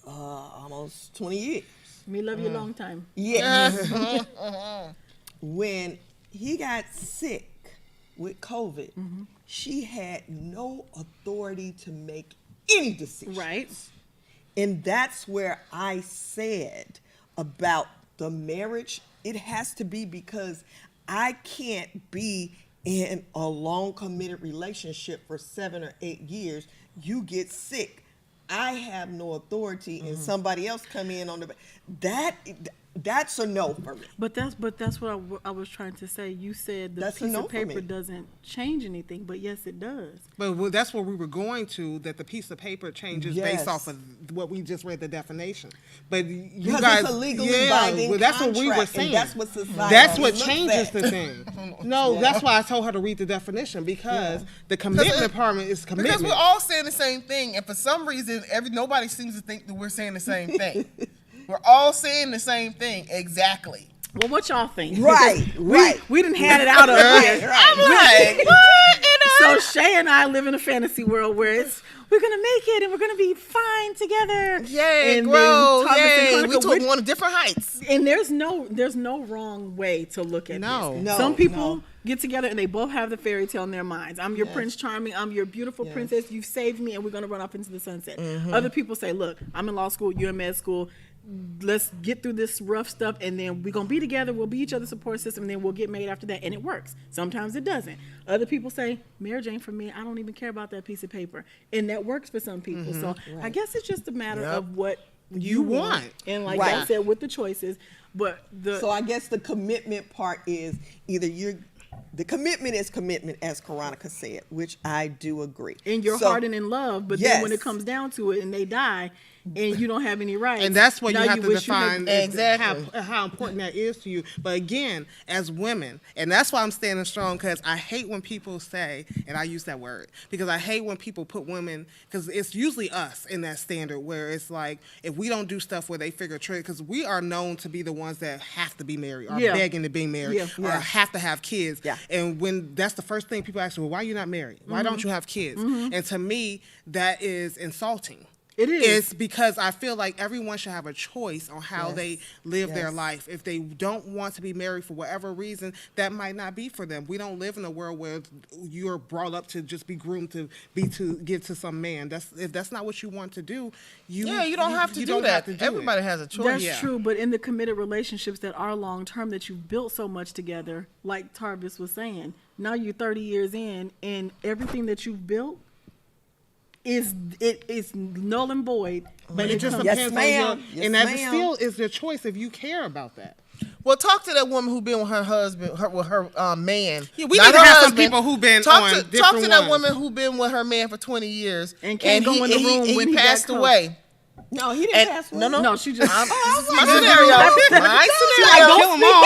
Speaker 1: almost 20 years.
Speaker 4: Me love you a long time.
Speaker 1: Yes. When he got sick with COVID, she had no authority to make any decisions.
Speaker 4: Right.
Speaker 1: And that's where I said about the marriage it has to be because I can't be in a long committed relationship for 7 or 8 years. You get sick. I have no authority, and somebody else come in on that's a no for me.
Speaker 4: But that's what I was trying to say. You said the
Speaker 1: That's a
Speaker 4: piece
Speaker 1: no
Speaker 4: of
Speaker 1: for
Speaker 4: paper
Speaker 1: me.
Speaker 4: doesn't change anything, but yes, it does.
Speaker 2: But that's where we were going to, that the piece of paper changes
Speaker 1: Yes.
Speaker 2: based off of what we just read the definition. But you
Speaker 1: Because
Speaker 2: guys,
Speaker 1: it's a legally binding
Speaker 2: well, that's what we were
Speaker 1: contract, and
Speaker 2: saying.
Speaker 1: that's what society
Speaker 2: That's what
Speaker 1: looks
Speaker 2: changes
Speaker 1: at.
Speaker 2: the thing. No, that's why I told her to read the definition, because the commitment part is commitment.
Speaker 3: Because we're all saying the same thing, and for some reason, nobody seems to think that we're saying the same thing. We're all saying the same thing exactly.
Speaker 4: Well, what y'all think?
Speaker 1: Right,
Speaker 4: Because
Speaker 1: right.
Speaker 4: We didn't had it out of here.
Speaker 3: I'm like, what?
Speaker 4: So Shay and I live in a fantasy world where we're gonna make it and we're gonna be fine together.
Speaker 3: Yay,
Speaker 4: and
Speaker 3: grow,
Speaker 4: Thomas and
Speaker 3: yay.
Speaker 4: Chronica,
Speaker 3: We took one of different heights.
Speaker 4: and there's no wrong way to look at
Speaker 2: No.
Speaker 4: this.
Speaker 1: No,
Speaker 4: Some people
Speaker 1: no.
Speaker 4: get together and they both have the fairy tale in their minds. I'm your Prince Charming. I'm your beautiful
Speaker 1: Yes.
Speaker 4: princess. You've saved me, and we're gonna run off into the sunset.
Speaker 3: Mm-hmm.
Speaker 4: Other people say, "Look, I'm in law school. You're in med school. Let's get through this rough stuff, and then we're gonna be together. We'll be each other's support system, and then we'll get married after that." And it works. Sometimes it doesn't. Other people say, "Mary Jane, for me, I don't even care about that piece of paper," and that works for some people. So I guess it's just a matter
Speaker 3: Yep.
Speaker 4: of what
Speaker 2: You want.
Speaker 4: and like
Speaker 1: Right.
Speaker 4: I said, with the choices. But
Speaker 1: So I guess the commitment part is either the commitment is commitment, as Karonica said, which I do agree.
Speaker 4: in your
Speaker 1: So-
Speaker 4: heart and in love, but then when it
Speaker 1: Yes.
Speaker 4: comes down to it and they die and you don't have any rights.
Speaker 2: And that's what you
Speaker 4: now
Speaker 2: have to
Speaker 4: wish you
Speaker 2: define
Speaker 4: had-
Speaker 3: Exactly.
Speaker 2: how important that is to you. But again, as women, and that's why I'm standing strong, because I hate when people say, and I use that word, because I hate when people put women, because it's usually us in that standard where it's like, if we don't do stuff where they figure trade, because we are known to be the ones that have to be married, or
Speaker 4: Yeah.
Speaker 2: begging to be married,
Speaker 4: Yeah.
Speaker 2: or
Speaker 1: Yeah.
Speaker 2: have to have kids.
Speaker 1: Yeah.
Speaker 2: And when that's the first thing people ask, well, why are you not married? Why don't you have kids? And to me, that is insulting.
Speaker 4: It is.
Speaker 2: It's because I feel like everyone should have a choice on how
Speaker 1: Yes.
Speaker 2: they live their
Speaker 1: Yes.
Speaker 2: life. If they don't want to be married for whatever reason, that might not be for them. We don't live in a world where you're brought up to just be groomed to give to some man. If that's not what you want to do, you
Speaker 3: don't have to
Speaker 2: you
Speaker 3: do
Speaker 2: don't
Speaker 3: that.
Speaker 2: have to do
Speaker 3: Everybody
Speaker 2: it.
Speaker 3: has a choice.
Speaker 4: That's
Speaker 2: Yeah.
Speaker 4: true, but in the committed relationships that are long term, that you've built so much together, like Tarvis was saying, now you're 30 years in, and everything that you've built is null and void.
Speaker 2: But
Speaker 4: when
Speaker 2: it just
Speaker 4: comes-
Speaker 1: Yes,
Speaker 2: depends
Speaker 1: ma'am.
Speaker 2: on your,
Speaker 1: Yes,
Speaker 2: and that
Speaker 1: ma'am.
Speaker 2: still is your choice if you care about that.
Speaker 3: Well, talk to that woman who been with her husband, with her man.
Speaker 2: Yeah, we
Speaker 3: Not
Speaker 2: need to
Speaker 3: her
Speaker 2: have some
Speaker 3: husband.
Speaker 2: people who been
Speaker 3: talk
Speaker 2: on
Speaker 3: to,
Speaker 2: different
Speaker 3: Talk to that
Speaker 2: ones.
Speaker 3: woman who been with her man for 20 years
Speaker 4: And can't go in the room when he got
Speaker 3: passed
Speaker 4: caught.
Speaker 3: away.
Speaker 1: No, he didn't
Speaker 3: And
Speaker 1: pass
Speaker 3: no,
Speaker 1: away.
Speaker 4: No, she just.
Speaker 3: This is my scenario. My scenario.
Speaker 2: Kill 'em all.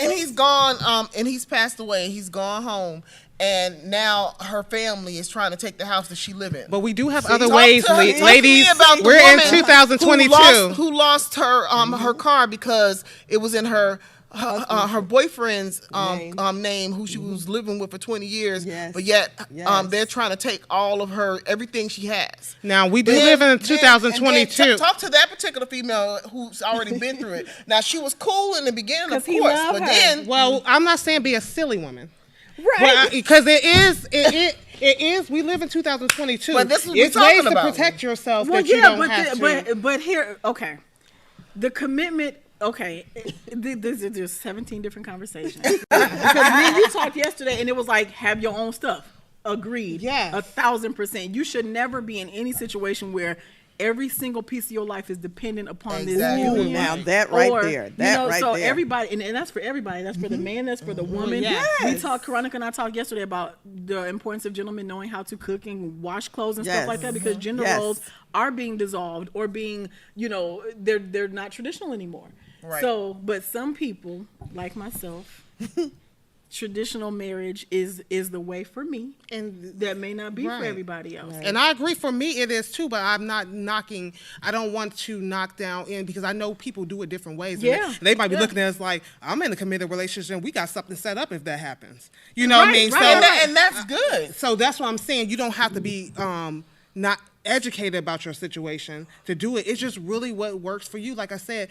Speaker 3: And he's gone. And he's passed away. He's gone home. And now her family is trying to take the house that she live in.
Speaker 2: But we do have
Speaker 3: See,
Speaker 2: other
Speaker 3: talk
Speaker 2: ways,
Speaker 3: to her- talk to me
Speaker 2: ladies.
Speaker 3: about the
Speaker 2: We're in
Speaker 3: woman
Speaker 2: 2022.
Speaker 3: Who lost her her car because it was in her boyfriend's name, who she was living with for 20 years.
Speaker 1: Yes.
Speaker 3: But yet
Speaker 1: Yes.
Speaker 3: they're trying to take all of everything she has.
Speaker 2: Now we do
Speaker 3: Then-
Speaker 2: live in
Speaker 3: then-
Speaker 2: 2022.
Speaker 3: and then talk to that particular female who's already been through it. Now she was cool in the beginning, of
Speaker 4: 'Cause he
Speaker 3: course,
Speaker 4: loved
Speaker 3: but
Speaker 4: her.
Speaker 3: then
Speaker 2: Well, I'm not saying be a silly woman.
Speaker 4: Right.
Speaker 2: Because it is. We live in 2022.
Speaker 3: But this is what we're
Speaker 2: it's ways
Speaker 3: talking
Speaker 2: to
Speaker 3: about.
Speaker 2: protect yourself
Speaker 4: Well,
Speaker 2: that you
Speaker 4: yeah,
Speaker 2: don't
Speaker 4: but
Speaker 2: have to.
Speaker 4: but here, okay, the commitment. Okay, there's 17 different conversations because me and you talked yesterday, and it was like, have your own stuff. Agreed.
Speaker 2: Yes.
Speaker 4: 1,000%. You should never be in any situation where every single piece of your life is dependent upon
Speaker 3: Exactly.
Speaker 4: this
Speaker 1: Ooh,
Speaker 4: union.
Speaker 1: now that right
Speaker 4: Or,
Speaker 1: there,
Speaker 4: you
Speaker 1: that
Speaker 4: know,
Speaker 1: right
Speaker 4: so
Speaker 1: there.
Speaker 4: everybody, and that's for everybody. That's for the man. That's for the woman.
Speaker 2: yes.
Speaker 4: We talked. Karonica and I talked yesterday about the importance of gentlemen knowing how to cook and wash clothes and stuff like that, because gender
Speaker 1: Yes.
Speaker 4: roles are being dissolved or being, they're not traditional anymore.
Speaker 3: Right.
Speaker 4: So, but some people, like myself, traditional marriage is the way for me.
Speaker 2: And
Speaker 4: That may not be for
Speaker 2: Right.
Speaker 4: everybody else.
Speaker 2: And I agree, for me it is too, but I'm not knocking. I don't want to knock down in, because I know people do it different ways. And
Speaker 4: Yeah.
Speaker 2: they might be
Speaker 4: Yeah.
Speaker 2: looking at us like, I'm in a committed relationship. We got something set up if that happens. You know what I
Speaker 4: Right,
Speaker 2: mean?
Speaker 4: right,
Speaker 3: and that's good.
Speaker 2: So that's what I'm saying. You don't have to be not educated about your situation to do it. It's just really what works for you. Like I said,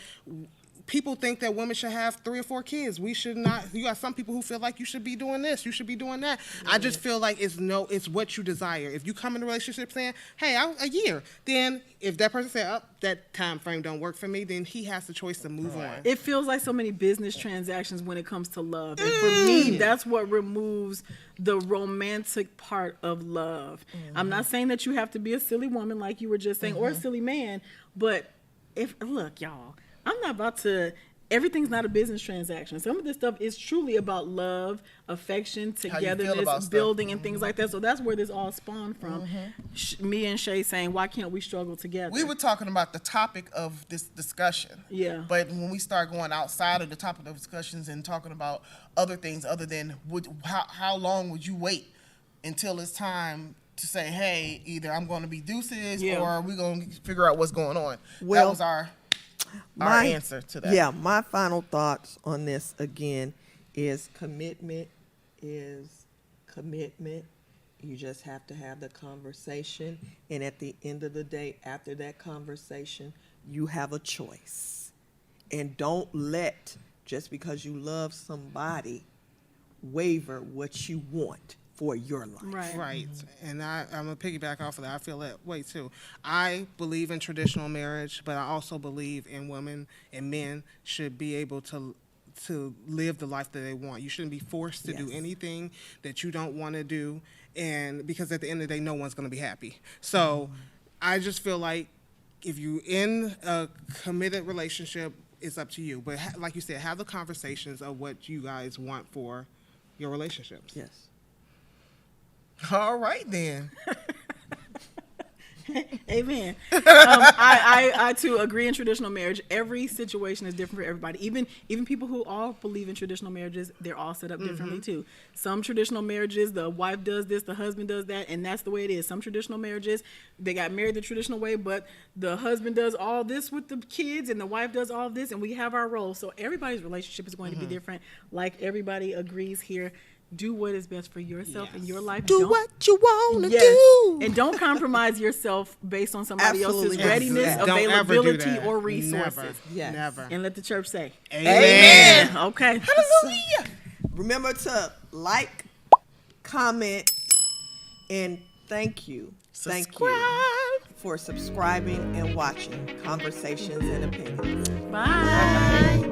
Speaker 2: people think that women should have 3 or 4 kids. We should not. You got some people who feel like you should be doing this, you should be doing that. I just feel like it's what you desire. If you come in a relationship saying, hey, a year, then if that person said, oh, that time frame don't work for me, then he has the choice to move on.
Speaker 4: It feels like so many business transactions when it comes to love. And for me, that's what removes the romantic part of love. I'm not saying that you have to be a silly woman like you were just saying, or a silly man, but look, y'all, I'm not about to, everything's not a business transaction. Some of this stuff is truly about love, affection,
Speaker 3: you feel
Speaker 4: togetherness,
Speaker 3: about stuff.
Speaker 4: building, and things like that. So that's where this all spawned from. Me and Shay saying, why can't we struggle together?
Speaker 3: We were talking about the topic of this discussion.
Speaker 4: Yeah.
Speaker 3: But when we start going outside of the topic of discussions and talking about other things other than how long would you wait until it's time to say, hey, either I'm going to be deuces or we're going to figure out what's going on.
Speaker 1: Well,
Speaker 3: that was our answer to that.
Speaker 1: Yeah, my final thoughts on this again is commitment is commitment. You just have to have the conversation, and at the end of the day, after that conversation, you have a choice. And don't let, just because you love somebody, waver what you want for your life.
Speaker 4: Right.
Speaker 2: Right. And I'm going to piggyback off of that. I feel that way too. I believe in traditional marriage, but I also believe in women and men should be able to live the life that they want. You shouldn't be forced to do
Speaker 1: Yes.
Speaker 2: anything that you don't want to do, and because at the end of the day, no one's going to be happy. So I just feel like if you're in a committed relationship, it's up to you. But like you said, have the conversations of what you guys want for your relationships.
Speaker 1: Yes.
Speaker 3: All right, then.
Speaker 4: Amen. I too agree in traditional marriage. Every situation is different for everybody. Even people who all believe in traditional marriages, they're all set up differently too. Some traditional marriages, the wife does this, the husband does that, and that's the way it is. Some traditional marriages, they got married the traditional way, but the husband does all this with the kids and the wife does all this, and we have our roles. So everybody's relationship is going to be different. Like everybody agrees here. Do what is best for yourself and your life.
Speaker 1: Do what you want to
Speaker 4: Yes.
Speaker 1: do.
Speaker 4: And don't compromise yourself based on somebody else's
Speaker 1: Absolutely.
Speaker 4: readiness,
Speaker 2: Don't ever do
Speaker 4: availability,
Speaker 2: that.
Speaker 4: or resources.
Speaker 2: Never.
Speaker 1: Yes.
Speaker 2: Never.
Speaker 4: And let the church say,
Speaker 2: Amen.
Speaker 4: okay.
Speaker 3: Hallelujah.
Speaker 1: Remember to like, comment, and thank you. Thank you for subscribing and watching Conversations and Opinions.
Speaker 4: Bye.